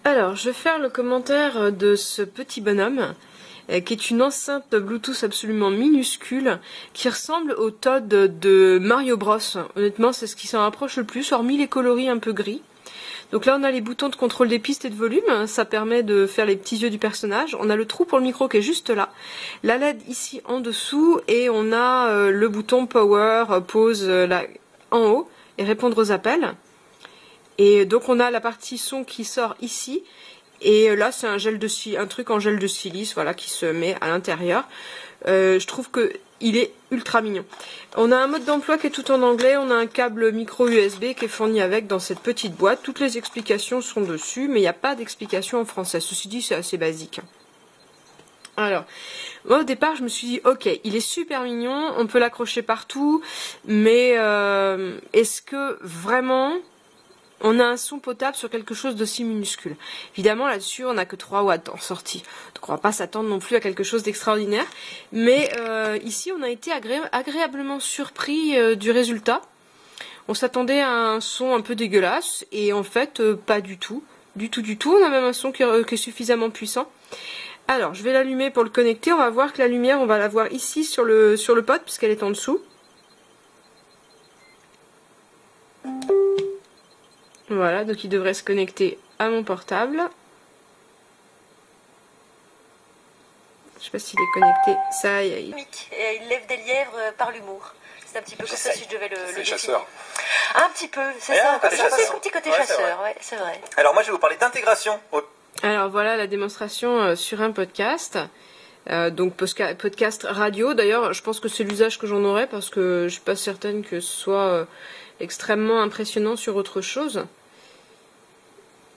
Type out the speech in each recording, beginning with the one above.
Alors, je vais faire le commentaire de ce petit bonhomme, qui est une enceinte Bluetooth absolument minuscule, qui ressemble au Todd de Mario Bros. Honnêtement, c'est ce qui s'en rapproche le plus, hormis les coloris un peu gris. Donc là, on a les boutons de contrôle des pistes et de volume, ça permet de faire les petits yeux du personnage. On a le trou pour le micro qui est juste là, la LED ici en dessous, et on a le bouton Power, pause là en haut, et répondre aux appels. Et donc on a la partie son qui sort ici, et là c'est un truc en gel de silice, voilà, qui se met à l'intérieur. Je trouve que il est ultra mignon. On a un mode d'emploi qui est tout en anglais, on a un câble micro USB qui est fourni avec dans cette petite boîte. Toutes les explications sont dessus, mais il n'y a pas d'explication en français. Ceci dit, c'est assez basique. Alors, moi au départ je me suis dit, ok, il est super mignon, on peut l'accrocher partout, mais est-ce que vraiment on a un son potable sur quelque chose d'aussi minuscule? Évidemment, là-dessus, on n'a que 3 watts en sortie. Donc, on va pas s'attendre non plus à quelque chose d'extraordinaire. Mais ici, on a été agréablement surpris du résultat. On s'attendait à un son un peu dégueulasse. Et en fait, pas du tout. Du tout. On a même un son qui est suffisamment puissant. Alors, je vais l'allumer pour le connecter. On va voir que la lumière, on va la voir ici sur le pod, puisqu'elle est en dessous. Voilà, donc il devrait se connecter à mon portable. Je sais pas s'il est connecté. Ça y est. Il lève des lièvres par l'humour. C'est un petit peu comme ça si je devais le chasseur. Un petit peu, c'est ça. Un petit côté chasseur, ouais, c'est vrai. Alors moi je vais vous parler d'intégration. Alors voilà la démonstration sur un podcast. Donc podcast radio. D'ailleurs, je pense que c'est l'usage que j'en aurai parce que je suis pas certaine que ce soit extrêmement impressionnant sur autre chose.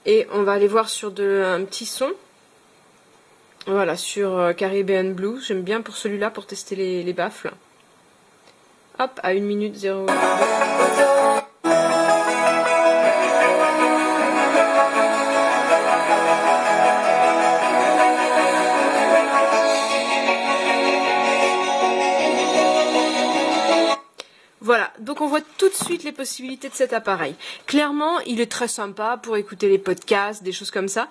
Et on va aller voir sur un petit son. Voilà, sur Caribbean Blues. J'aime bien pour celui-là, pour tester les baffles. Hop, à 1 minute 0. Voilà, donc on voit tout de suite les possibilités de cet appareil. Clairement, il est très sympa pour écouter les podcasts, des choses comme ça.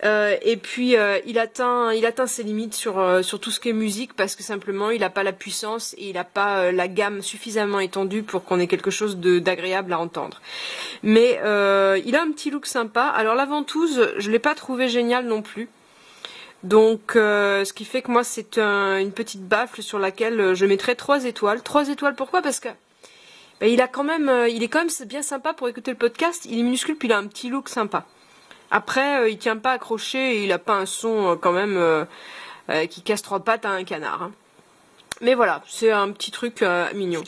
Et puis il atteint ses limites sur tout ce qui est musique parce que simplement il n'a pas la puissance et il n'a pas la gamme suffisamment étendue pour qu'on ait quelque chose d'agréable à entendre. Mais il a un petit look sympa. Alors la ventouse, je l'ai pas trouvé géniale non plus. Donc ce qui fait que moi c'est une petite baffle sur laquelle je mettrais 3 étoiles. 3 étoiles pourquoi? Parce que il est quand même bien sympa pour écouter le podcast. Il est minuscule puis il a un petit look sympa. Après, il tient pas accroché et il a pas un son quand même qui casse 3 pattes à un canard. Hein. Mais voilà, c'est un petit truc mignon.